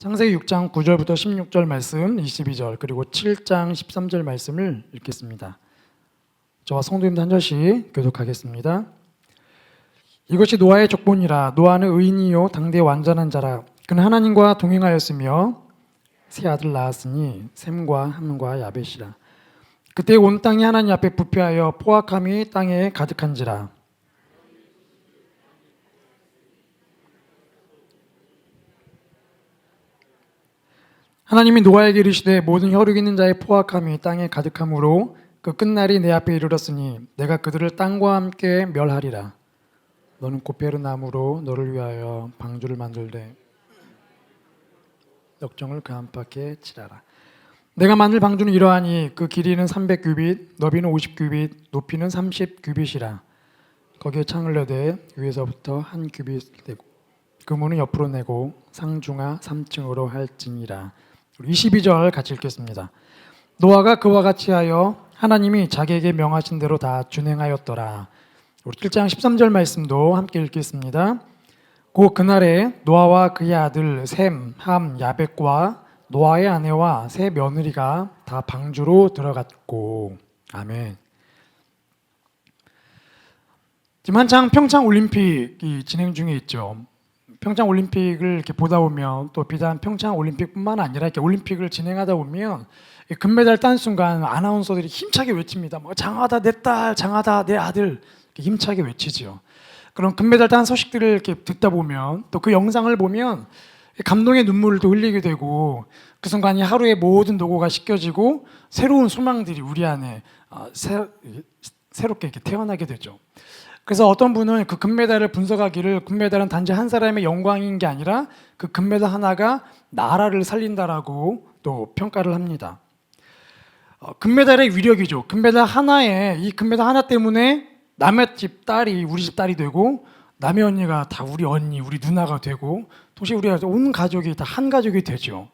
창세기 6장 9절부터 16절 말씀, 22절 그리고 7장 13절 말씀을 읽겠습니다. 저와 성도님들 한 절씩 교독하겠습니다. 이것이 노아의 족본이라. 노아는 의인이요 당대 완전한 자라. 그는 하나님과 동행하였으며 세 아들 낳았으니 셈과 함과 야벳이라. 그때 온 땅이 하나님 앞에 부패하여 포악함이 땅에 가득한지라. 하나님이 노아에게 이르시되 모든 혈육 있는 자의 포악함이 땅에 가득함으로 그 끝날이 내 앞에 이르렀으니 내가 그들을 땅과 함께 멸하리라. 너는 꽃베르 나무로 너를 위하여 방주를 만들되 역정을 그 안팎에 칠하라. 내가 만들 방주는 이러하니 그 길이는 300규빗, 너비는 50규빗, 높이는 30규빗이라. 거기에 창을 내되 위에서부터 한 규빗 내고 그 문은 옆으로 내고 상중하 3층으로 할지니라. 22절 같이 읽겠습니다. 노아가 그와 같이 하여 하나님이 자기에게 명하신 대로 다 준행하였더라. 우리 7장 13절 말씀도 함께 읽겠습니다. 그날에 노아와 그의 아들 셈, 함, 야벳과 노아의 아내와 세 며느리가 다 방주로 들어갔고. 아멘. 지금 한창 평창 올림픽이 진행 중에 있죠. 평창 올림픽을 이렇게 보다 보면 또 비단 평창 올림픽뿐만 아니라 이렇게 올림픽을 진행하다 보면 금메달 딴 순간 아나운서들이 힘차게 외칩니다. 뭐 장하다 내 딸, 장하다 내 아들, 이렇게 힘차게 외치죠. 그런 금메달 딴 소식들을 이렇게 듣다 보면 또 그 영상을 보면 감동의 눈물을 또 흘리게 되고 그 순간이 하루의 모든 노고가 씻겨지고 새로운 소망들이 우리 안에 새롭게 이렇게 태어나게 되죠. 그래서 어떤 분은 그 금메달을 분석하기를 금메달은 단지 한 사람의 영광인 게 아니라 그 금메달 하나가 나라를 살린다라고 또 평가를 합니다. 금메달의 위력이죠. 금메달 하나에 이 금메달 하나 때문에 남의 집 딸이 우리 집 딸이 되고 남의 언니가 다 우리 언니, 우리 누나가 되고 동시에 우리가 온 가족이 다 한 가족이 되죠.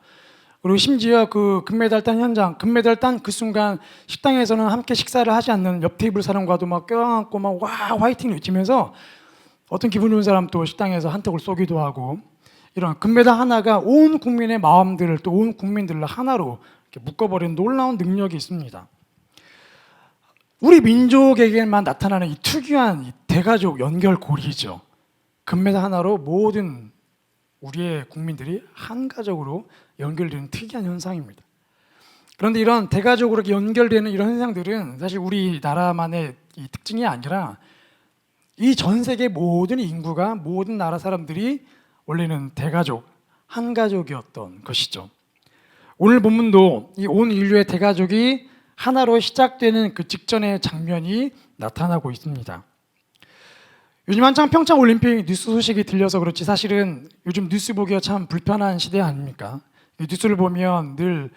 그리고 심지어 그 금메달 딴 현장, 금메달 딴 그 순간 식당에서는 함께 식사를 하지 않는 옆 테이블 사람과도 막 껴안고 막 와 화이팅 외치면서 어떤 기분 좋은 사람 또 식당에서 한턱을 쏘기도 하고 이런 금메달 하나가 온 국민의 마음들을 또 온 국민들을 하나로 이렇게 묶어버리는 놀라운 능력이 있습니다. 우리 민족에게만 나타나는 이 특유한 이 대가족 연결고리죠. 금메달 하나로 모든 우리의 국민들이 한 가족으로 연결되는 특이한 현상입니다. 그런데 이런 대가족으로 연결되는 이런 현상들은 사실 우리나라만의 이 특징이 아니라 이 전 세계 모든 인구가 모든 나라 사람들이 원래는 대가족, 한 가족이었던 것이죠. 오늘 본문도 이 온 인류의 대가족이 하나로 시작되는 그 직전의 장면이 나타나고 있습니다. 요즘 한창 평창 올림픽 뉴스 소식이 들려서 그렇지 사실은 요즘 뉴스 보기가 참 불편한 시대 아닙니까? 뉴스를 보면 늘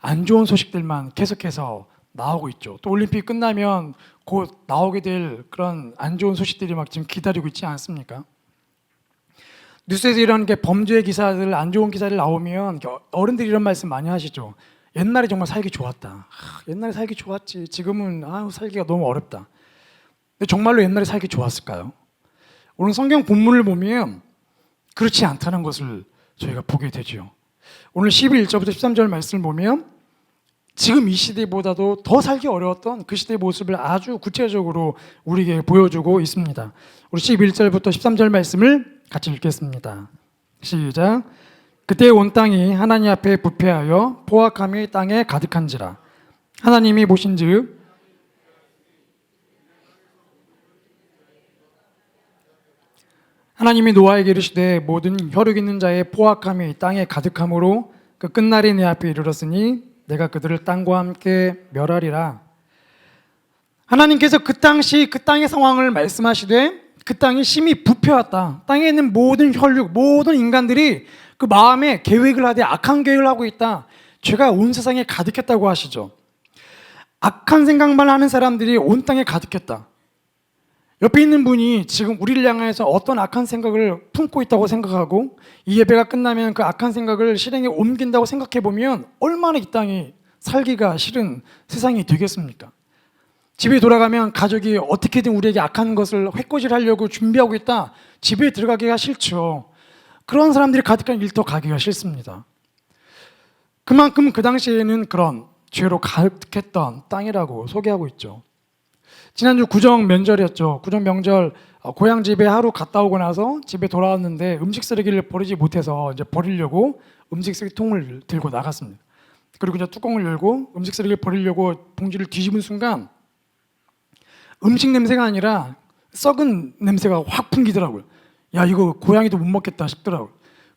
안 좋은 소식들만 계속해서 나오고 있죠. 또 올림픽 끝나면 곧 나오게 될 그런 안 좋은 소식들이 막 지금 기다리고 있지 않습니까? 뉴스에서 이런 게 범죄 기사들, 안 좋은 기사들 나오면 어른들이 이런 말씀 많이 하시죠. 옛날에 정말 살기 좋았다. 옛날에 살기 좋았지. 지금은 살기가 너무 어렵다. 근데 정말로 옛날에 살기 좋았을까요? 오늘 성경 본문을 보면 그렇지 않다는 것을 저희가 보게 되죠. 오늘 11절부터 13절 말씀을 보면 지금 이 시대보다도 더 살기 어려웠던 그 시대의 모습을 아주 구체적으로 우리에게 보여주고 있습니다. 우리 11절부터 13절 말씀을 같이 읽겠습니다. 시작. 그때 온 땅이 하나님 앞에 부패하여 포악함이 땅에 가득한지라. 하나님이 보신즉 하나님이 노아에게 이르시되 모든 혈육 있는 자의 포악함이 땅에 가득함으로 그 끝날이 내 앞에 이르렀으니 내가 그들을 땅과 함께 멸하리라. 하나님께서 그 당시 그 땅의 상황을 말씀하시되 그 땅이 심히 부패했다. 땅에 있는 모든 혈육, 모든 인간들이 그 마음에 계획을 하되 악한 계획을 하고 있다. 죄가 온 세상에 가득했다고 하시죠. 악한 생각만 하는 사람들이 온 땅에 가득했다. 옆에 있는 분이 지금 우리를 향해서 어떤 악한 생각을 품고 있다고 생각하고 이 예배가 끝나면 그 악한 생각을 실행에 옮긴다고 생각해 보면 얼마나 이 땅이 살기가 싫은 세상이 되겠습니까? 집에 돌아가면 가족이 어떻게든 우리에게 악한 것을 회꼬질하려고 준비하고 있다. 집에 들어가기가 싫죠. 그런 사람들이 가득한 일터 가기가 싫습니다. 그만큼 그 당시에는 그런 죄로 가득했던 땅이라고 소개하고 있죠. 지난주 구정 명절이었죠. 구정 명절 고향 집에 하루 갔다 오고 나서 집에 돌아왔는데 음식 쓰레기를 버리지 못해서 이제 버리려고 음식 쓰레기통을 들고 나갔습니다. 그리고 이제 뚜껑을 열고 음식 쓰레기를 버리려고 봉지를 뒤집은 순간 음식 냄새가 아니라 썩은 냄새가 확 풍기더라고요. 야, 이거 고양이도 못 먹겠다 싶더라고요.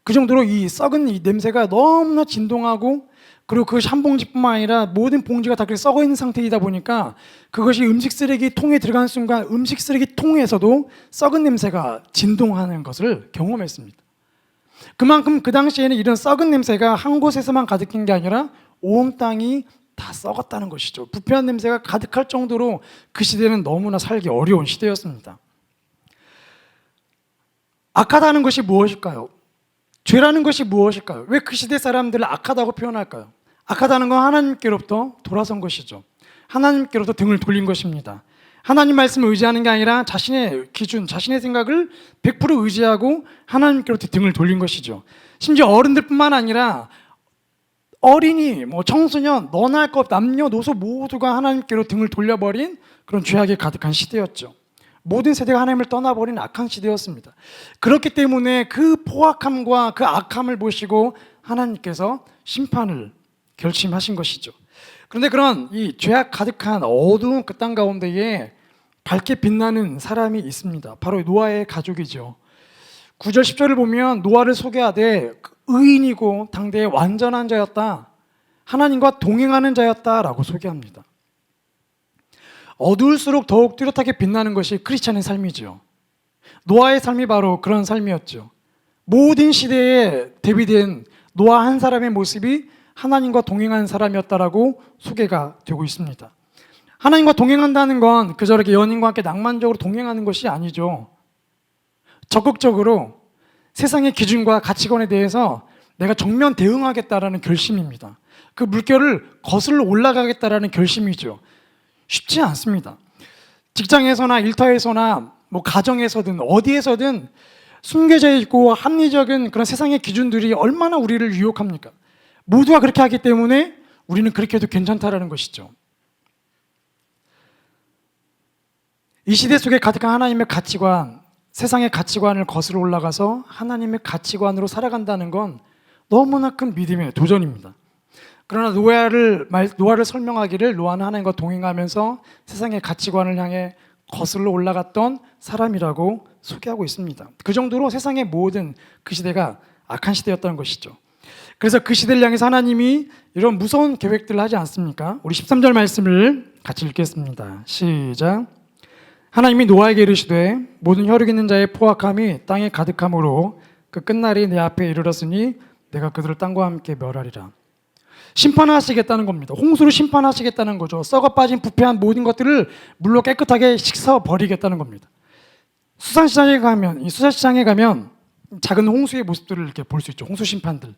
그 정도로 이 썩은 이 냄새가 너무나 진동하고, 그리고 그것이 한 봉지뿐만 아니라 모든 봉지가 다 그렇게 썩어 있는 상태이다 보니까 그것이 음식 쓰레기 통에 들어간 순간 음식 쓰레기 통에서도 썩은 냄새가 진동하는 것을 경험했습니다. 그만큼 그 당시에는 이런 썩은 냄새가 한 곳에서만 가득한 게 아니라 온 땅이 다 썩었다는 것이죠. 부패한 냄새가 가득할 정도로 그 시대는 너무나 살기 어려운 시대였습니다. 악하다는 것이 무엇일까요? 죄라는 것이 무엇일까요? 왜 그 시대 사람들을 악하다고 표현할까요? 악하다는 건 하나님께로부터 돌아선 것이죠. 하나님께로부터 등을 돌린 것입니다. 하나님 말씀을 의지하는 게 아니라 자신의 기준, 자신의 생각을 100% 의지하고 하나님께로부터 등을 돌린 것이죠. 심지어 어른들뿐만 아니라 어린이, 청소년, 너나 할 것 없, 남녀노소 모두가 하나님께로 등을 돌려버린 그런 죄악에 가득한 시대였죠. 모든 세대가 하나님을 떠나버린 악한 시대였습니다. 그렇기 때문에 그 포악함과 그 악함을 보시고 하나님께서 심판을 결심하신 것이죠. 그런데 그런 이 죄악 가득한 어두운 그 땅 가운데에 밝게 빛나는 사람이 있습니다. 바로 노아의 가족이죠. 9절 10절을 보면 노아를 소개하되 의인이고 당대의 완전한 자였다, 하나님과 동행하는 자였다라고 소개합니다. 어두울수록 더욱 뚜렷하게 빛나는 것이 크리스찬의 삶이죠. 노아의 삶이 바로 그런 삶이었죠. 모든 시대에 대비된 노아 한 사람의 모습이 하나님과 동행하는 사람이었다라고 소개가 되고 있습니다. 하나님과 동행한다는 건 그저 이렇게 연인과 함께 낭만적으로 동행하는 것이 아니죠. 적극적으로 세상의 기준과 가치관에 대해서 내가 정면 대응하겠다라는 결심입니다. 그 물결을 거슬러 올라가겠다라는 결심이죠. 쉽지 않습니다. 직장에서나 일터에서나 가정에서든 어디에서든 숨겨져 있고 합리적인 그런 세상의 기준들이 얼마나 우리를 유혹합니까? 모두가 그렇게 하기 때문에 우리는 그렇게 해도 괜찮다라는 것이죠. 이 시대 속에 가득한 하나님의 가치관, 세상의 가치관을 거슬러 올라가서 하나님의 가치관으로 살아간다는 건 너무나 큰 믿음의 도전입니다. 그러나 노아를 설명하기를 노아는 하나님과 동행하면서 세상의 가치관을 향해 거슬러 올라갔던 사람이라고 소개하고 있습니다. 그 정도로 세상의 모든 그 시대가 악한 시대였다는 것이죠. 그래서 그 시대를 향해서 하나님이 이런 무서운 계획들을 하지 않습니까? 우리 13절 말씀을 같이 읽겠습니다. 시작. 하나님이 노아에게 이르시되 모든 혈육 있는 자의 포악함이 땅에 가득함으로 그 끝날이 내 앞에 이르렀으니 내가 그들을 땅과 함께 멸하리라. 심판하시겠다는 겁니다. 홍수로 심판하시겠다는 거죠. 썩어 빠진 부패한 모든 것들을 물로 깨끗하게 씻어 버리겠다는 겁니다. 수산시장에 가면 작은 홍수의 모습들을 이렇게 볼 수 있죠. 홍수 심판들.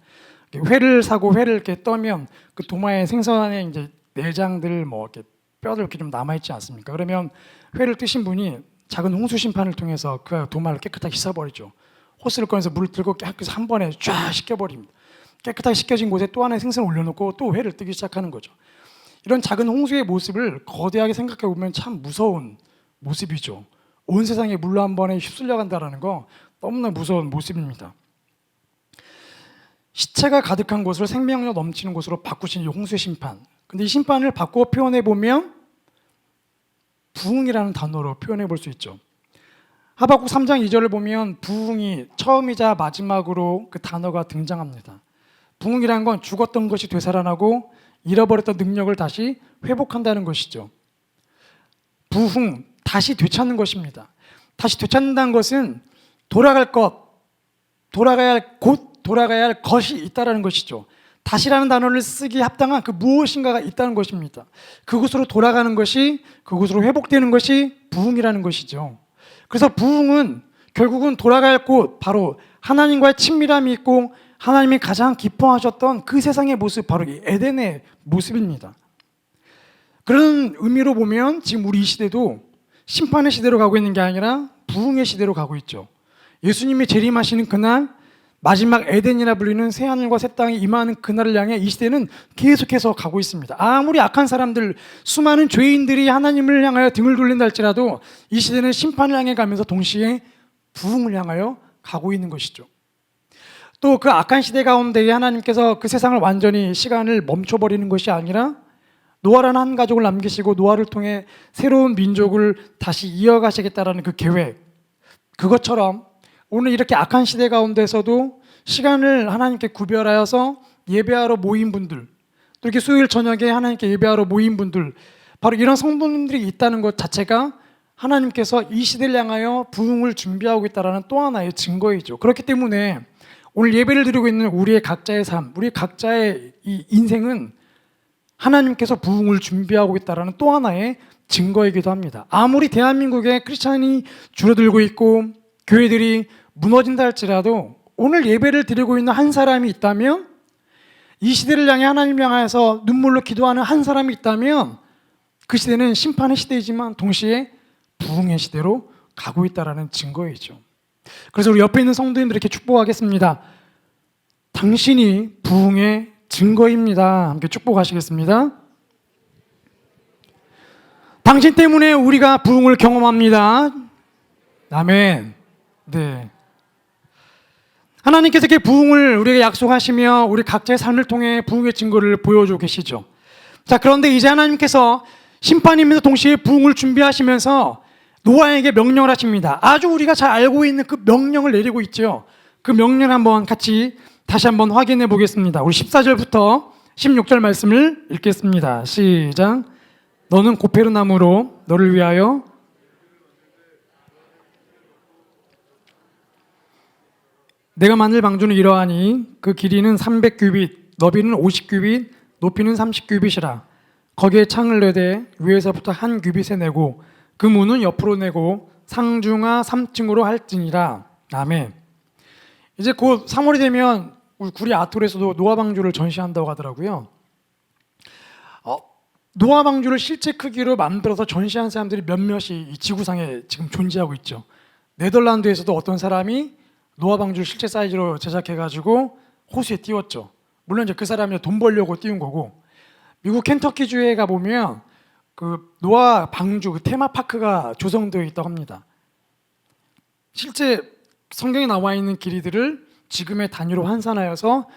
회를 사고 회를 이렇게 떠면 그 도마에 생선에 이제 내장들 이렇게 뼈들 이렇게 좀 남아 있지 않습니까? 그러면 회를 뜨신 분이 작은 홍수 심판을 통해서 그 도마를 깨끗하게 씻어버리죠. 호스를 꺼내서 물을 들고 깨끗이 한 번에 쫙 씻겨버립니다. 깨끗하게 씻겨진 곳에 또 하나의 생선을 올려놓고 또 회를 뜨기 시작하는 거죠. 이런 작은 홍수의 모습을 거대하게 생각해 보면 참 무서운 모습이죠. 온 세상에 물로 한 번에 휩쓸려 간다는 거 너무나 무서운 모습입니다. 시체가 가득한 곳을 생명력 넘치는 곳으로 바꾸신 이 홍수의 심판. 근데 이 심판을 바꾸어 표현해 보면 부흥이라는 단어로 표현해 볼 수 있죠. 하박국 3장 2절을 보면 부흥이 처음이자 마지막으로 그 단어가 등장합니다. 부흥이라는 건 죽었던 것이 되살아나고 잃어버렸던 능력을 다시 회복한다는 것이죠. 부흥, 다시 되찾는 것입니다. 다시 되찾는다는 것은 돌아갈 것, 돌아가야 할 곳, 돌아가야 할 것이 있다는 것이죠. 다시라는 단어를 쓰기에 합당한 그 무엇인가가 있다는 것입니다. 그곳으로 돌아가는 것이, 그곳으로 회복되는 것이 부흥이라는 것이죠. 그래서 부흥은 결국은 돌아가야 할 곳, 바로 하나님과의 친밀함이 있고 하나님이 가장 기뻐하셨던 그 세상의 모습, 바로 이 에덴의 모습입니다. 그런 의미로 보면 지금 우리 이 시대도 심판의 시대로 가고 있는 게 아니라 부흥의 시대로 가고 있죠. 예수님이 재림하시는 그날 마지막 에덴이라 불리는 새하늘과 새 땅이 임하는 그날을 향해 이 시대는 계속해서 가고 있습니다. 아무리 악한 사람들, 수많은 죄인들이 하나님을 향하여 등을 돌린다 할지라도 이 시대는 심판을 향해 가면서 동시에 부흥을 향하여 가고 있는 것이죠. 또 그 악한 시대 가운데 하나님께서 그 세상을 완전히 시간을 멈춰버리는 것이 아니라 노아라는 한 가족을 남기시고 노아를 통해 새로운 민족을 다시 이어가시겠다라는 그 계획, 그것처럼 오늘 이렇게 악한 시대 가운데서도 시간을 하나님께 구별하여서 예배하러 모인 분들, 또 이렇게 수요일 저녁에 하나님께 예배하러 모인 분들, 바로 이런 성도님들이 있다는 것 자체가 하나님께서 이 시대를 향하여 부흥을 준비하고 있다는 또 하나의 증거이죠. 그렇기 때문에 오늘 예배를 드리고 있는 우리의 각자의 삶, 우리 각자의 이 인생은 하나님께서 부흥을 준비하고 있다는 또 하나의 증거이기도 합니다. 아무리 대한민국에 크리스찬이 줄어들고 있고 교회들이 무너진다 할지라도 오늘 예배를 드리고 있는 한 사람이 있다면, 이 시대를 향해 하나님 향해서 눈물로 기도하는 한 사람이 있다면 그 시대는 심판의 시대이지만 동시에 부흥의 시대로 가고 있다는 증거이죠. 그래서 우리 옆에 있는 성도님들 이렇게 축복하겠습니다. 당신이 부흥의 증거입니다. 함께 축복하시겠습니다. 당신 때문에 우리가 부흥을 경험합니다. 아멘. 네. 하나님께서 이렇게 부흥을 우리에게 약속하시며 우리 각자의 삶을 통해 부흥의 증거를 보여주고 계시죠. 자, 그런데 이제 하나님께서 심판이면서 동시에 부흥을 준비하시면서 노아에게 명령을 하십니다. 아주 우리가 잘 알고 있는 그 명령을 내리고 있죠. 그 명령을 한번 같이 다시 한번 확인해 보겠습니다. 우리 14절부터 16절 말씀을 읽겠습니다. 시작. 너는 고페르나무로 너를 위하여 내가 만들 방주는 이러하니 그 길이는 300규빗, 너비는 50규빗, 높이는 30규빗이라. 거기에 창을 내되 위에서부터 한 규빗에 내고 그 문은 옆으로 내고 상중하 3층으로 할지니라. 아멘. 이제 곧 3월이 되면 우리 구리 아톨에서도 노아 방주를 전시한다고 하더라고요. 노아 방주를 실제 크기로 만들어서 전시한 사람들이 몇몇이 이 지구상에 지금 존재하고 있죠. 네덜란드에서도 어떤 사람이 노아 방주를 실제 사이즈로 제작해가지고 호수에 띄웠죠. 물론 이제 그 사람이 돈 벌려고 띄운 거고, 미국 켄터키주에 가보면 그 노아 방주 그 테마파크가 조성되어 있다고 합니다. 실제 성경에 나와 있는 길이들을 지금의 단위로 환산하여서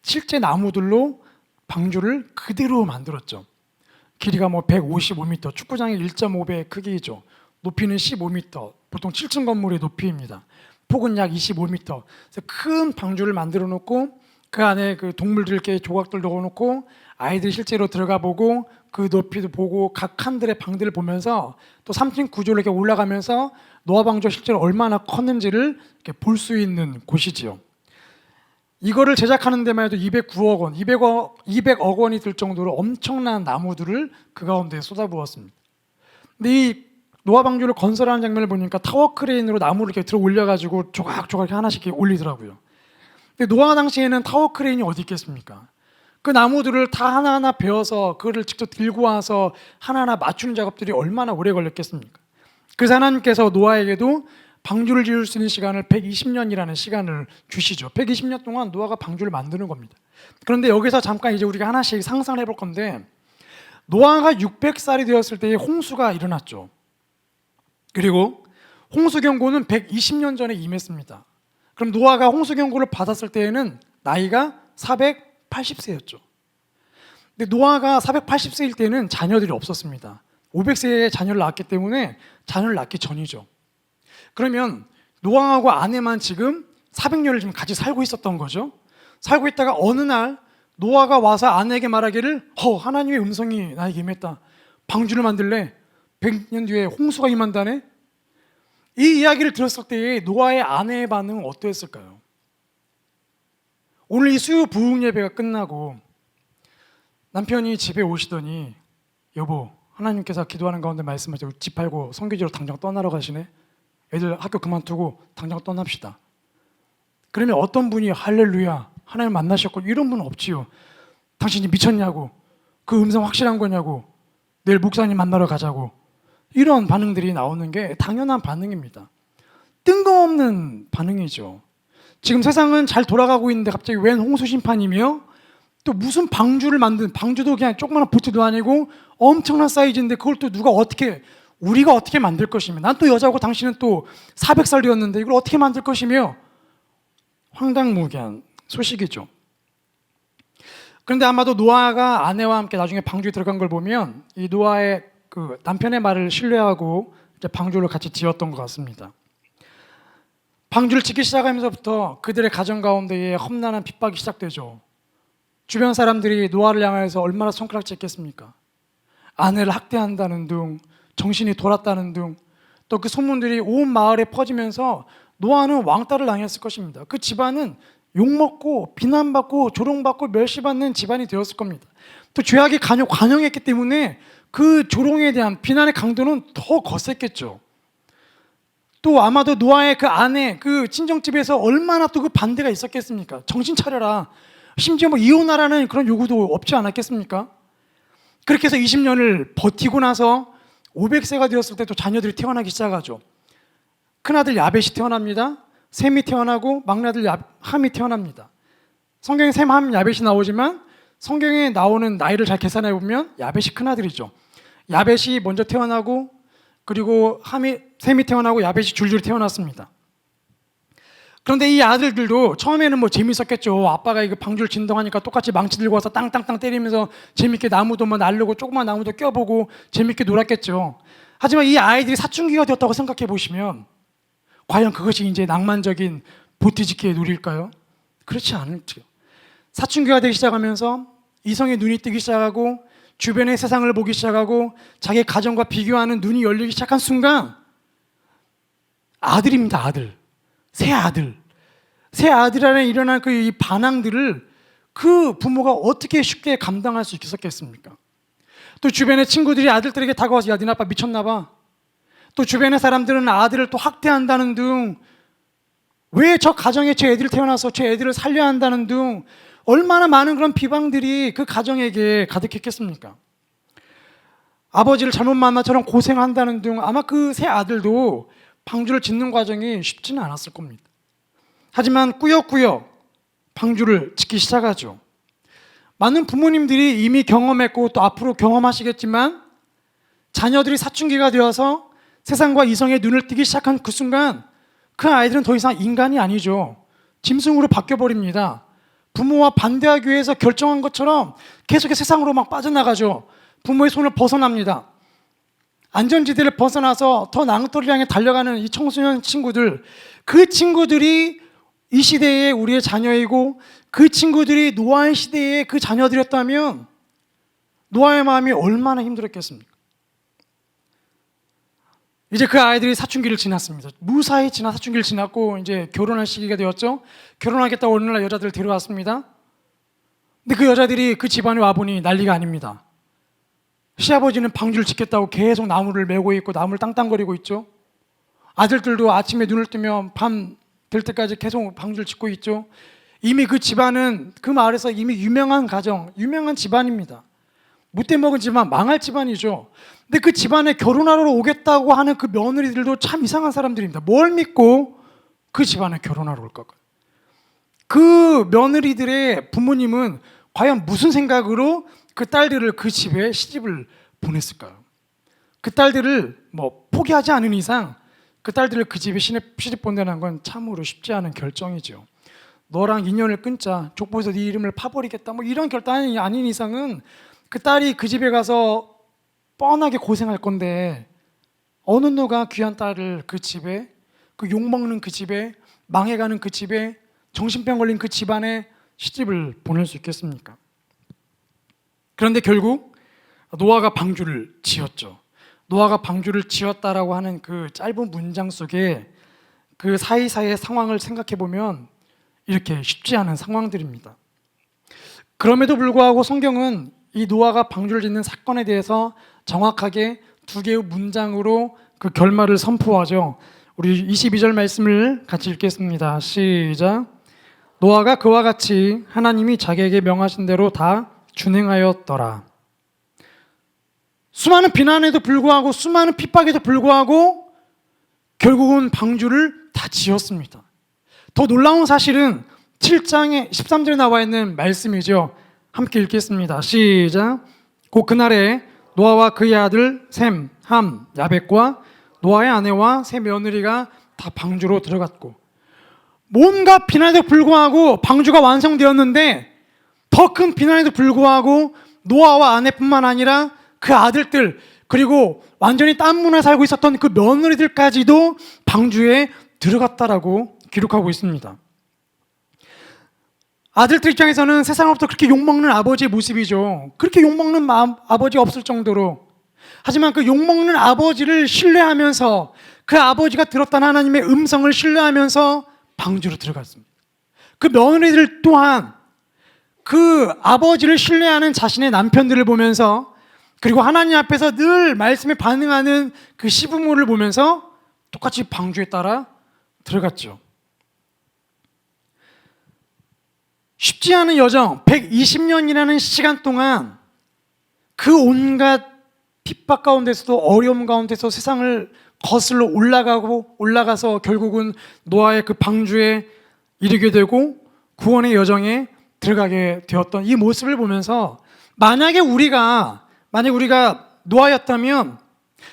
실제 나무들로 방주를 그대로 만들었죠. 길이가 뭐 155m, 축구장의 1.5배 크기이죠. 높이는 15m, 보통 7층 건물의 높이입니다. 폭은 약 25m. 그래서 큰 방주를 만들어 놓고 그 안에 그 동물들 이렇게 조각들 넣어놓고 아이들이 실제로 들어가 보고 그 높이도 보고 각 칸들의 방들을 보면서 또 3층 구조로 이렇게 올라가면서 노아 방주가 실제로 얼마나 컸는지를 이렇게 볼 수 있는 곳이지요. 이거를 제작하는 데만 해도 209억 원, 200억 원이 들 정도로 엄청난 나무들을 그 가운데 쏟아부었습니다. 근데 이 노아 방주를 건설하는 장면을 보니까 타워 크레인으로 나무를 이렇게 들어 올려가지고 조각조각 이렇게 하나씩 이렇게 올리더라고요. 근데 노아 당시에는 타워 크레인이 어디 있겠습니까? 그 나무들을 다 하나하나 베어서 그거를 직접 들고 와서 하나하나 맞추는 작업들이 얼마나 오래 걸렸겠습니까? 그래서 하나님께서 노아에게도 방주를 지을 수 있는 시간을 120년이라는 시간을 주시죠. 120년 동안 노아가 방주를 만드는 겁니다. 그런데 여기서 잠깐 이제 우리가 하나씩 상상을 해볼 건데, 노아가 600살이 되었을 때에 홍수가 일어났죠. 그리고 홍수 경고는 120년 전에 임했습니다. 그럼 노아가 홍수 경고를 받았을 때에는 나이가 480세였죠. 근데 노아가 480세일 때는 자녀들이 없었습니다. 500세에 자녀를 낳았기 때문에 자녀를 낳기 전이죠. 그러면 노아하고 아내만 지금 400년을 지금 같이 살고 있었던 거죠. 살고 있다가 어느 날 노아가 와서 아내에게 말하기를 하나님의 음성이 나에게 임했다. 방주를 만들래. 100년 뒤에 홍수가 임한다네. 이 이야기를 들었을 때에 노아의 아내의 반응은 어떠했을까요? 오늘 이 수요 부흥 예배가 끝나고 남편이 집에 오시더니, 여보, 하나님께서 기도하는 가운데 말씀하시고 집 팔고 선교지로 당장 떠나러 가시네. 애들 학교 그만두고 당장 떠납시다. 그러면 어떤 분이 할렐루야 하나님 만나셨고 이런 분은 없지요. 당신이 미쳤냐고, 그 음성 확실한 거냐고, 내일 목사님 만나러 가자고, 이런 반응들이 나오는 게 당연한 반응입니다. 뜬금없는 반응이죠. 지금 세상은 잘 돌아가고 있는데 갑자기 웬 홍수 심판이며 또 무슨 방주를 만든, 방주도 그냥 조그마한 보트도 아니고 엄청난 사이즈인데 그걸 또 우리가 어떻게 만들 것이며, 난 또 여자고 당신은 또 400살이었는데 이걸 어떻게 만들 것이며, 황당무계한 소식이죠. 그런데 아마도 노아가 아내와 함께 나중에 방주에 들어간 걸 보면 이 노아의 그 남편의 말을 신뢰하고 이제 방주를 같이 지었던 것 같습니다. 방주를 짓기 시작하면서부터 그들의 가정 가운데에 험난한 핍박이 시작되죠. 주변 사람들이 노아를 향해서 얼마나 손가락질했겠습니까? 아내를 학대한다는 둥, 정신이 돌았다는 둥, 또 그 소문들이 온 마을에 퍼지면서 노아는 왕따를 당했을 것입니다. 그 집안은 욕먹고 비난받고 조롱받고 멸시받는 집안이 되었을 겁니다. 또 죄악이 관영했기 때문에 그 조롱에 대한 비난의 강도는 더 거셌겠죠. 또 아마도 노아의 그 아내, 그 친정집에서 얼마나 또 그 반대가 있었겠습니까? 정신 차려라. 심지어 뭐 이혼하라는 그런 요구도 없지 않았겠습니까? 그렇게 해서 20년을 버티고 나서 500세가 되었을 때 또 자녀들이 태어나기 시작하죠. 큰아들 야벳이 태어납니다. 셈이 태어나고 막내아들 함이 태어납니다. 성경에 셈, 함, 야벳이 나오지만 성경에 나오는 나이를 잘 계산해 보면 야벳이 큰아들이죠. 야벳이 먼저 태어나고 그리고 셈이 태어나고 야벳이 줄줄이 태어났습니다. 그런데 이 아들들도 처음에는 뭐 재밌었겠죠. 아빠가 이거 방주를 진동하니까 똑같이 망치 들고 와서 땅땅땅 때리면서 재밌게 나무도 뭐 날르고 조그만 나무도 껴보고 재밌게 놀았겠죠. 하지만 이 아이들이 사춘기가 되었다고 생각해 보시면 과연 그것이 이제 낭만적인 보트짓기의 놀일까요? 그렇지 않죠. 사춘기가 되기 시작하면서 이성의 눈이 뜨기 시작하고 주변의 세상을 보기 시작하고 자기 가정과 비교하는 눈이 열리기 시작한 순간 아들입니다. 아들. 새 아들 안에 일어난 그 이 반항들을 그 부모가 어떻게 쉽게 감당할 수 있었겠습니까? 또 주변의 친구들이 아들들에게 다가와서 야, 니네 아빠 미쳤나 봐. 또 주변의 사람들은 아들을 또 학대한다는 등, 왜 저 가정에 제 애들이 태어나서 제 애들을 살려야 한다는 등 얼마나 많은 그런 비방들이 그 가정에게 가득했겠습니까? 아버지를 잘못 만나처럼 고생한다는 등 아마 그 새 아들도 방주를 짓는 과정이 쉽지는 않았을 겁니다. 하지만 꾸역꾸역 방주를 짓기 시작하죠. 많은 부모님들이 이미 경험했고 또 앞으로 경험하시겠지만 자녀들이 사춘기가 되어서 세상과 이성의 눈을 뜨기 시작한 그 순간 그 아이들은 더 이상 인간이 아니죠. 짐승으로 바뀌어버립니다. 부모와 반대하기 위해서 결정한 것처럼 계속해서 세상으로 막 빠져나가죠. 부모의 손을 벗어납니다. 안전지대를 벗어나서 더 낭떠러리를 향해 달려가는 이 청소년 친구들, 그 친구들이 이 시대의 우리의 자녀이고 그 친구들이 노아의 시대의 그 자녀들이었다면 노아의 마음이 얼마나 힘들었겠습니까? 이제 그 아이들이 사춘기를 지났습니다. 무사히 사춘기를 지났고 이제 결혼할 시기가 되었죠. 결혼하겠다고 어느 날 여자들을 데려왔습니다. 근데 그 여자들이 그 집안에 와보니 난리가 아닙니다. 시아버지는 방주를 짓겠다고 계속 나무를 메고 있고 나무를 땅땅거리고 있죠. 아들들도 아침에 눈을 뜨면 밤 될 때까지 계속 방주를 짓고 있죠. 이미 그 집안은 그 마을에서 이미 유명한 가정, 유명한 집안입니다. 못돼 먹은 집안, 망할 집안이죠. 근데 그 집안에 결혼하러 오겠다고 하는 그 며느리들도 참 이상한 사람들입니다. 뭘 믿고 그 집안에 결혼하러 올까? 그 며느리들의 부모님은 과연 무슨 생각으로 그 딸들을 그 집에 시집을 보냈을까요? 그 딸들을 뭐 포기하지 않은 이상 그 딸들을 그 집에 시집 보내는 건 참으로 쉽지 않은 결정이죠. 너랑 인연을 끊자, 족보에서 네 이름을 파버리겠다, 뭐 이런 결단이 아닌 이상은 그 딸이 그 집에 가서 뻔하게 고생할 건데 어느 누가 귀한 딸을 그 집에, 그 욕먹는 그 집에, 망해가는 그 집에, 정신병 걸린 그 집안에 시집을 보낼 수 있겠습니까? 그런데 결국 노아가 방주를 지었죠. 노아가 방주를 지었다라고 하는 그 짧은 문장 속에 그 사이사이의 상황을 생각해 보면 이렇게 쉽지 않은 상황들입니다. 그럼에도 불구하고 성경은 이 노아가 방주를 짓는 사건에 대해서 정확하게 두 개의 문장으로 그 결말을 선포하죠. 우리 22절 말씀을 같이 읽겠습니다. 시작. 노아가 그와 같이 하나님이 자기에게 명하신 대로 다 준행하였더라. 수많은 비난에도 불구하고 수많은 핍박에도 불구하고 결국은 방주를 다 지었습니다. 더 놀라운 사실은 7장의 13절에 나와 있는 말씀이죠. 함께 읽겠습니다. 시작. 곧 그날에 노아와 그의 아들 셈, 함, 야벳과 노아의 아내와 세 며느리가 다 방주로 들어갔고, 뭔가 비난에도 불구하고 방주가 완성되었는데 더 큰 비난에도 불구하고 노아와 아내뿐만 아니라 그 아들들, 그리고 완전히 딴 문화에 살고 있었던 그 며느리들까지도 방주에 들어갔다라고 기록하고 있습니다. 아들들 입장에서는 세상으로부터 그렇게 욕먹는 아버지의 모습이죠. 그렇게 욕먹는 아버지가 없을 정도로. 하지만 그 욕먹는 아버지를 신뢰하면서 그 아버지가 들었던 하나님의 음성을 신뢰하면서 방주로 들어갔습니다. 그 며느리들 또한 그 아버지를 신뢰하는 자신의 남편들을 보면서, 그리고 하나님 앞에서 늘 말씀에 반응하는 그 시부모를 보면서 똑같이 방주에 따라 들어갔죠. 쉽지 않은 여정, 120년이라는 시간 동안 그 온갖 핍박 가운데서도 어려움 가운데서 세상을 거슬러 올라가서 결국은 노아의 그 방주에 이르게 되고 구원의 여정에 들어가게 되었던 이 모습을 보면서, 만약에 우리가 노아였다면,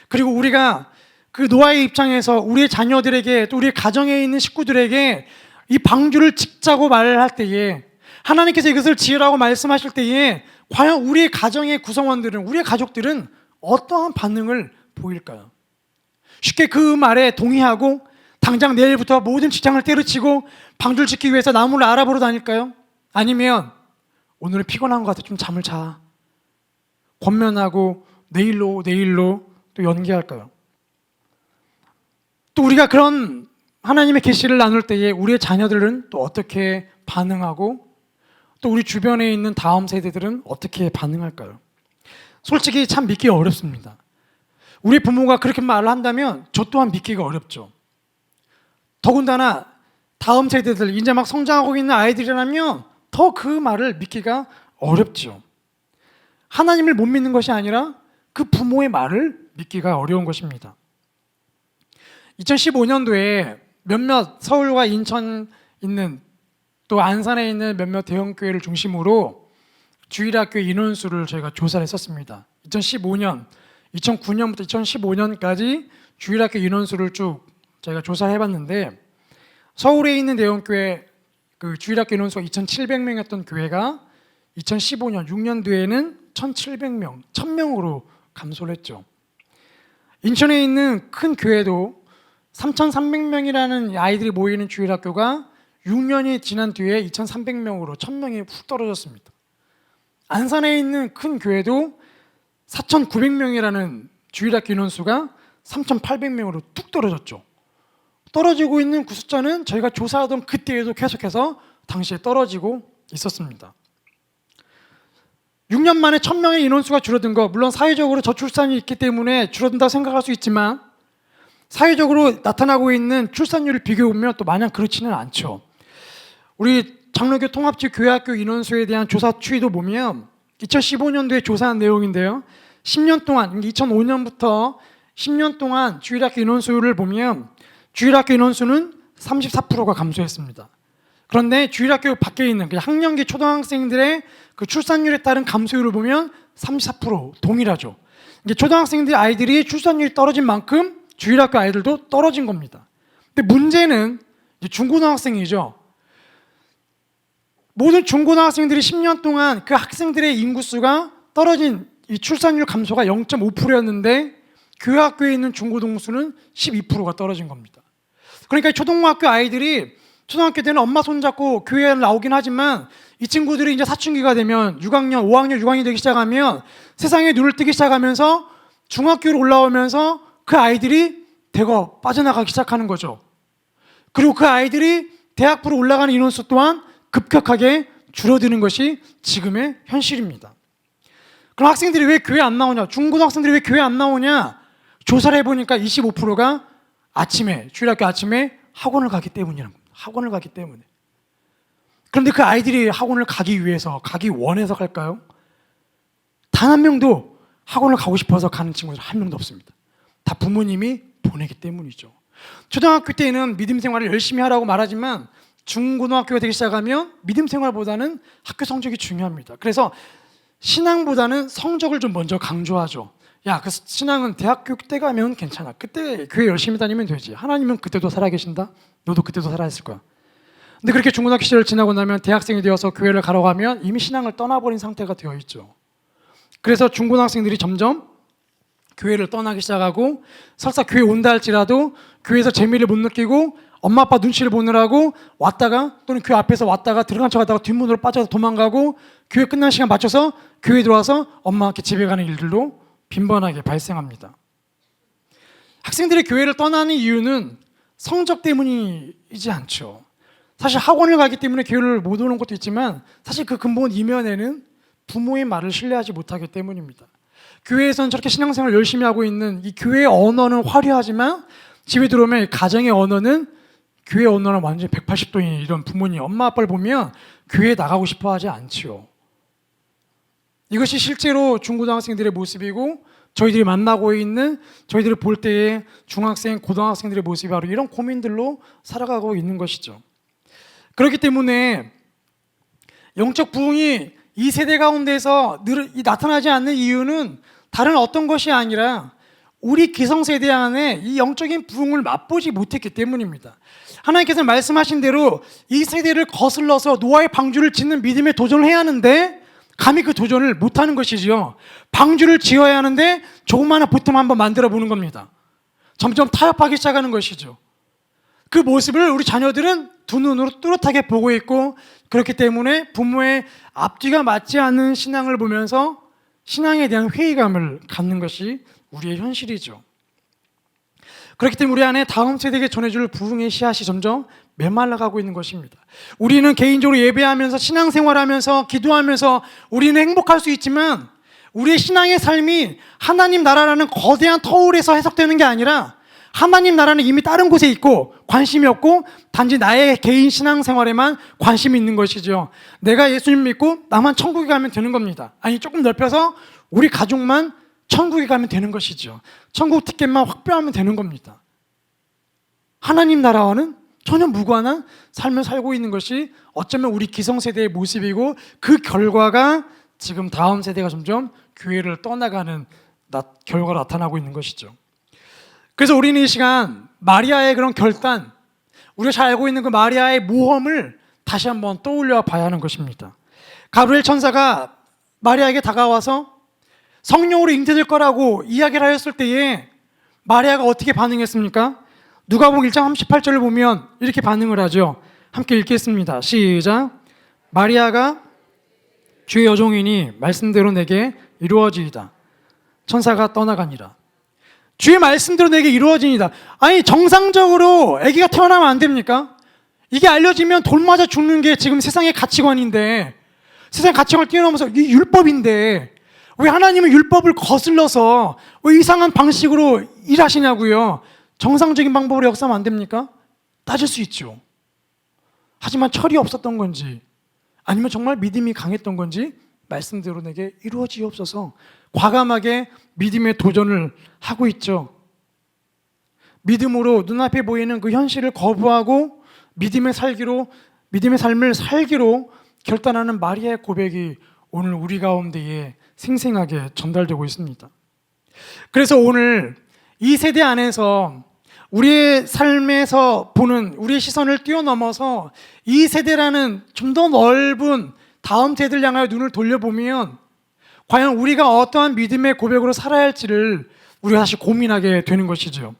그리고 우리가 그 노아의 입장에서 우리의 자녀들에게, 또 우리의 가정에 있는 식구들에게 이 방주를 짓자고 말을 할 때에, 하나님께서 이것을 지으라고 말씀하실 때에 과연 우리의 가정의 구성원들은, 우리의 가족들은 어떠한 반응을 보일까요? 쉽게 그 말에 동의하고 당장 내일부터 모든 직장을 때려치고 방주를 짓기 위해서 나무를 알아보러 다닐까요? 아니면 오늘은 피곤한 것 같아, 좀 잠을 자, 권면하고 내일로 또 연기할까요? 또 우리가 그런 하나님의 계시를 나눌 때에 우리의 자녀들은 또 어떻게 반응하고, 또 우리 주변에 있는 다음 세대들은 어떻게 반응할까요? 솔직히 참 믿기가 어렵습니다. 우리 부모가 그렇게 말을 한다면 저 또한 믿기가 어렵죠. 더군다나 다음 세대들, 이제 막 성장하고 있는 아이들이라면 더 그 말을 믿기가 어렵죠. 하나님을 못 믿는 것이 아니라 그 부모의 말을 믿기가 어려운 것입니다. 2015년도에 몇몇 서울과 인천 있는, 또 안산에 있는 몇몇 대형교회를 중심으로 주일학교 인원수를 저희가 조사를 했었습니다. 2015년, 2009년부터 2015년까지 주일학교 인원수를 쭉 저희가 조사를 해봤는데, 서울에 있는 대형교회 그 주일학교 인원수가 2,700명이었던 교회가 2015년 6년도에는 1,700명, 1,000명으로 감소를 했죠. 인천에 있는 큰 교회도 3,300명이라는 아이들이 모이는 주일학교가 6년이 지난 뒤에 2,300명으로 1,000명이 훅 떨어졌습니다. 안산에 있는 큰 교회도 4,900명이라는 주일학교 인원수가 3,800명으로 뚝 떨어졌죠. 떨어지고 있는 그 숫자는 저희가 조사하던 그때에도 계속해서 당시에 떨어지고 있었습니다. 6년 만에 1,000명의 인원수가 줄어든 거, 물론 사회적으로 저출산이 있기 때문에 줄어든다고 생각할 수 있지만, 사회적으로 나타나고 있는 출산율을 비교해보면 또 마냥 그렇지는 않죠. 우리 장로교 통합지 교회학교 인원수에 대한 조사 추이도 보면 2015년도에 조사한 내용인데요, 10년 동안, 2005년부터 10년 동안 주일학교 인원수를 보면 주일학교 인원수는 34%가 감소했습니다. 그런데 주일학교 밖에 있는 학년기 초등학생들의 그 출산율에 따른 감소율을 보면 34% 동일하죠. 이게 초등학생들 아이들이 출산율이 떨어진 만큼 주일학교 아이들도 떨어진 겁니다. 근데 문제는 중고등학생이죠. 모든 중고등학생들이 10년 동안 그 학생들의 인구수가 떨어진 이 출산율 감소가 0.5%였는데 교회학교에 있는 중고등수는 12%가 떨어진 겁니다. 그러니까 초등학교 아이들이 초등학교 때는 엄마 손잡고 교회에 나오긴 하지만 이 친구들이 이제 사춘기가 되면 6학년, 5학년, 6학년이 되기 시작하면 세상에 눈을 뜨기 시작하면서 중학교로 올라오면서 그 아이들이 대거 빠져나가기 시작하는 거죠. 그리고 그 아이들이 대학부로 올라가는 인원수 또한 급격하게 줄어드는 것이 지금의 현실입니다. 그럼 학생들이 왜 교회 안 나오냐? 중고등학생들이 왜 교회 안 나오냐? 조사를 해보니까 25%가 주일학교 아침에 학원을 가기 때문이라는 겁니다. 학원을 가기 때문에. 그런데 그 아이들이 학원을 가기 원해서 갈까요? 단 한 명도 학원을 가고 싶어서 가는 친구들 한 명도 없습니다. 다 부모님이 보내기 때문이죠. 초등학교 때는 믿음 생활을 열심히 하라고 말하지만 중고등학교가 되기 시작하면 믿음 생활보다는 학교 성적이 중요합니다. 그래서 신앙보다는 성적을 좀 먼저 강조하죠. 야, 그 신앙은 대학교 때 가면 괜찮아. 그때 교회 열심히 다니면 되지. 하나님은 그때도 살아계신다. 너도 그때도 살아있을 거야. 근데 그렇게 중고등학교 시절을 지나고 나면 대학생이 되어서 교회를 가러 가면 이미 신앙을 떠나버린 상태가 되어 있죠. 그래서 중고등학생들이 점점 교회를 떠나기 시작하고 설사 교회 온다 할지라도 교회에서 재미를 못 느끼고 엄마 아빠 눈치를 보느라고 왔다가 또는 교회 앞에서 왔다가 들어간 척 하다가 뒷문으로 빠져서 도망가고 교회 끝난 시간 맞춰서 교회에 들어와서 엄마와 함께 집에 가는 일들도 빈번하게 발생합니다. 학생들이 교회를 떠나는 이유는 성적 때문이지 않죠. 사실 학원을 가기 때문에 교회를 못 오는 것도 있지만 사실 그 근본 이면에는 부모의 말을 신뢰하지 못하기 때문입니다. 교회에서는 저렇게 신앙생활을 열심히 하고 있는 이 교회의 언어는 화려하지만 집에 들어오면 이 가정의 언어는 교회 언어는 완전히 180도인 이런 부모님, 엄마 아빠를 보면 교회에 나가고 싶어 하지 않지요. 이것이 실제로 중고등학생들의 모습이고 저희들이 만나고 있는 저희들이 볼 때의 중학생, 고등학생들의 모습이 바로 이런 고민들로 살아가고 있는 것이죠. 그렇기 때문에 영적 부흥이 이 세대 가운데서 나타나지 않는 이유는 다른 어떤 것이 아니라 우리 기성세대 안에 이 영적인 부흥을 맛보지 못했기 때문입니다. 하나님께서 말씀하신 대로 이 세대를 거슬러서 노아의 방주를 짓는 믿음의 도전을 해야 하는데 감히 그 도전을 못하는 것이지요. 방주를 지어야 하는데 조그마한 보트 한번 만들어 보는 겁니다. 점점 타협하기 시작하는 것이죠. 그 모습을 우리 자녀들은 두 눈으로 뚜렷하게 보고 있고 그렇기 때문에 부모의 앞뒤가 맞지 않는 신앙을 보면서 신앙에 대한 회의감을 갖는 것이 우리의 현실이죠. 그렇기 때문에 우리 안에 다음 세대에게 전해줄 부흥의 씨앗이 점점 메말라가고 있는 것입니다. 우리는 개인적으로 예배하면서 신앙생활하면서 기도하면서 우리는 행복할 수 있지만 우리의 신앙의 삶이 하나님 나라라는 거대한 터울에서 해석되는 게 아니라 하나님 나라는 이미 다른 곳에 있고 관심이 없고 단지 나의 개인 신앙생활에만 관심이 있는 것이죠. 내가 예수님 믿고 나만 천국에 가면 되는 겁니다. 아니 조금 넓혀서 우리 가족만 천국에 가면 되는 것이죠. 천국 티켓만 확보하면 되는 겁니다. 하나님 나라와는 전혀 무관한 삶을 살고 있는 것이 어쩌면 우리 기성세대의 모습이고 그 결과가 지금 다음 세대가 점점 교회를 떠나가는 결과가 나타나고 있는 것이죠. 그래서 우리는 이 시간 마리아의 그런 결단, 우리가 잘 알고 있는 그 마리아의 모험을 다시 한번 떠올려 봐야 하는 것입니다. 가브리엘 천사가 마리아에게 다가와서 성령으로 잉태될 거라고 이야기를 하였을 때에 마리아가 어떻게 반응했습니까? 누가복음 1장 38절을 보면 이렇게 반응을 하죠. 함께 읽겠습니다. 시작. 마리아가 주의 여종이니 말씀대로 내게 이루어지이다. 천사가 떠나가니라. 주의 말씀대로 내게 이루어지이다. 아니 정상적으로 아기가 태어나면 안 됩니까? 이게 알려지면 돌 맞아 죽는 게 지금 세상의 가치관인데 세상의 가치관을 뛰어넘어서 이 율법인데 왜 하나님은 율법을 거슬러서 왜 이상한 방식으로 일하시냐고요. 정상적인 방법으로 역사하면 안 됩니까? 따질 수 있죠. 하지만 철이 없었던 건지 아니면 정말 믿음이 강했던 건지 말씀대로 내게 이루어지옵소서 과감하게 믿음의 도전을 하고 있죠. 믿음으로 눈앞에 보이는 그 현실을 거부하고 믿음의 삶을 살기로 결단하는 마리아의 고백이 오늘 우리 가운데에 생생하게 전달되고 있습니다. 그래서 오늘 이 세대 안에서 우리의 삶에서 보는 우리의 시선을 뛰어넘어서 이 세대라는 좀 더 넓은 다음 세대를 향하여 눈을 돌려보면 과연 우리가 어떠한 믿음의 고백으로 살아야 할지를 우리가 다시 고민하게 되는 것이죠.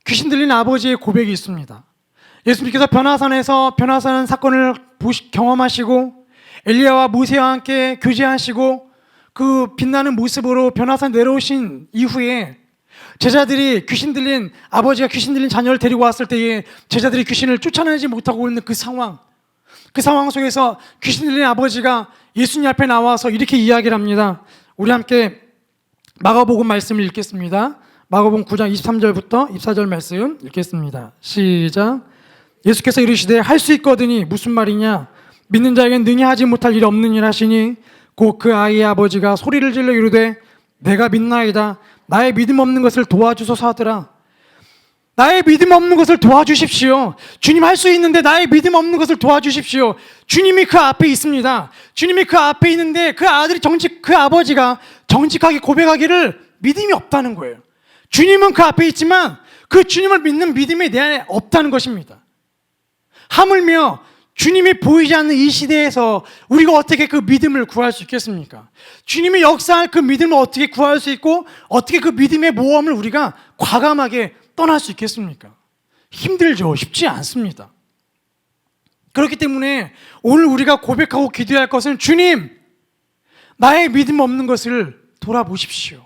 귀신 들린 아버지의 고백이 있습니다. 예수님께서 변화산에서 변화산 사건을 경험하시고 엘리야와 모세와 함께 교제하시고 그 빛나는 모습으로 변화산 내려오신 이후에 제자들이 아버지가 귀신 들린 자녀를 데리고 왔을 때에 제자들이 귀신을 쫓아내지 못하고 있는 그 상황 속에서 귀신 들린 아버지가 예수님 앞에 나와서 이렇게 이야기를 합니다. 우리 함께 마가복음 말씀을 읽겠습니다. 마가복음 9장 23절부터 24절 말씀 읽겠습니다. 시작. 예수께서 이르시되 할 수 있거든이 무슨 말이냐 믿는 자에겐 능히 하지 못할 일이 없는 일 하시니 곧 그 아이의 아버지가 소리를 질러 이르되 내가 믿나이다 나의 믿음 없는 것을 도와주소서 하더라. 나의 믿음 없는 것을 도와주십시오. 주님 할 수 있는데 나의 믿음 없는 것을 도와주십시오. 주님이 그 앞에 있습니다. 주님이 그 앞에 있는데 그 아버지가 정직하게 고백하기를 믿음이 없다는 거예요. 주님은 그 앞에 있지만 그 주님을 믿는 믿음이 내 안에 없다는 것입니다. 하물며 주님이 보이지 않는 이 시대에서 우리가 어떻게 그 믿음을 구할 수 있겠습니까? 주님이 역사할 그 믿음을 어떻게 구할 수 있고 어떻게 그 믿음의 모험을 우리가 과감하게 떠날 수 있겠습니까? 힘들죠. 쉽지 않습니다. 그렇기 때문에 오늘 우리가 고백하고 기도해야 할 것은 주님, 나의 믿음 없는 것을 돌아보십시오.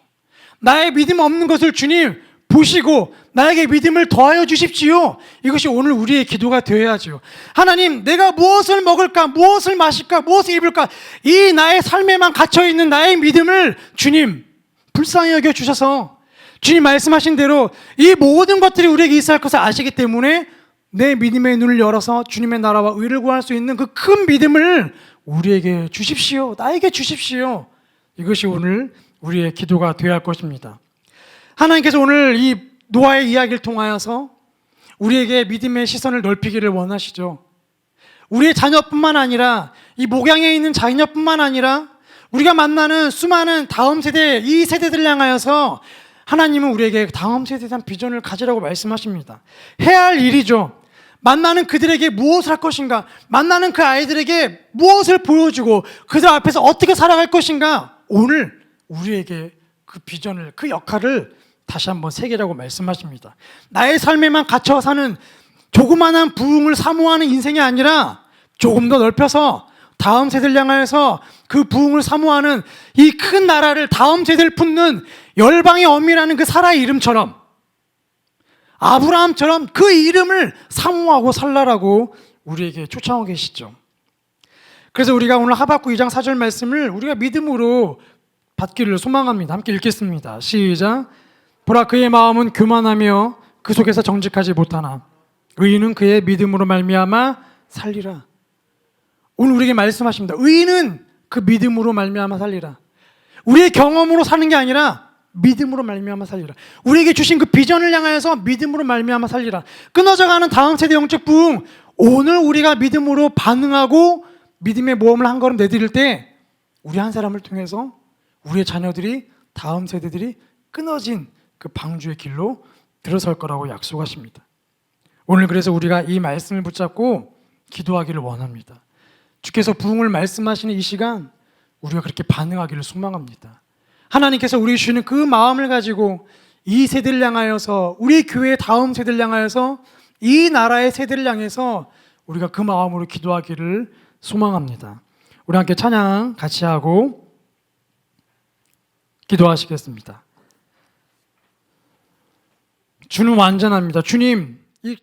나의 믿음 없는 것을 주님 보시고 나에게 믿음을 더하여 주십시오. 이것이 오늘 우리의 기도가 되어야죠. 하나님, 내가 무엇을 먹을까, 무엇을 마실까, 무엇을 입을까, 이 나의 삶에만 갇혀있는 나의 믿음을 주님 불쌍히 여겨 주셔서 주님 말씀하신 대로 이 모든 것들이 우리에게 있어야 할 것을 아시기 때문에 내 믿음의 눈을 열어서 주님의 나라와 의를 구할 수 있는 그 큰 믿음을 우리에게 주십시오. 나에게 주십시오. 이것이 오늘 우리의 기도가 되어야 할 것입니다. 하나님께서 오늘 이 노아의 이야기를 통하여서 우리에게 믿음의 시선을 넓히기를 원하시죠. 우리의 자녀뿐만 아니라 이 목양에 있는 자녀뿐만 아니라 우리가 만나는 수많은 다음 세대, 이 세대들을 향하여서 하나님은 우리에게 다음 세대에 대한 비전을 가지라고 말씀하십니다. 해야 할 일이죠. 만나는 그들에게 무엇을 할 것인가, 만나는 그 아이들에게 무엇을 보여주고 그들 앞에서 어떻게 살아갈 것인가, 오늘 우리에게 그 비전을, 그 역할을 다시 한번 새기라고 말씀하십니다. 나의 삶에만 갇혀 사는 조그마한 부흥을 사모하는 인생이 아니라 조금 더 넓혀서 다음 세대를 향하여서 그 부흥을 사모하는 이 큰 나라를 다음 세대를 품는 열방의 어미라는 그 사라의 이름처럼, 아브라함처럼 그 이름을 사모하고 살라라고 우리에게 초청하고 계시죠. 그래서 우리가 오늘 하박국 2장 4절 말씀을 우리가 믿음으로 받기를 소망합니다. 함께 읽겠습니다. 시작. 보라, 그의 마음은 교만하며 그 속에서 정직하지 못하나 의인은 그의 믿음으로 말미암아 살리라. 오늘 우리에게 말씀하십니다. 의인은 그 믿음으로 말미암아 살리라. 우리의 경험으로 사는 게 아니라 믿음으로 말미암아 살리라. 우리에게 주신 그 비전을 향하여서 믿음으로 말미암아 살리라. 끊어져가는 다음 세대 영적 부흥, 오늘 우리가 믿음으로 반응하고 믿음의 모험을 한 걸음 내디딜 때 우리 한 사람을 통해서 우리의 자녀들이, 다음 세대들이 끊어진 그 방주의 길로 들어설 거라고 약속하십니다. 오늘 그래서 우리가 이 말씀을 붙잡고 기도하기를 원합니다. 주께서 부흥을 말씀하시는 이 시간 우리가 그렇게 반응하기를 소망합니다. 하나님께서 우리 주시는 그 마음을 가지고 이 세대를 향하여서, 우리 교회의 다음 세대를 향하여서, 이 나라의 세대를 향해서 우리가 그 마음으로 기도하기를 소망합니다. 우리 함께 찬양 같이 하고 기도하시겠습니다. 주는 완전합니다. 주님, 이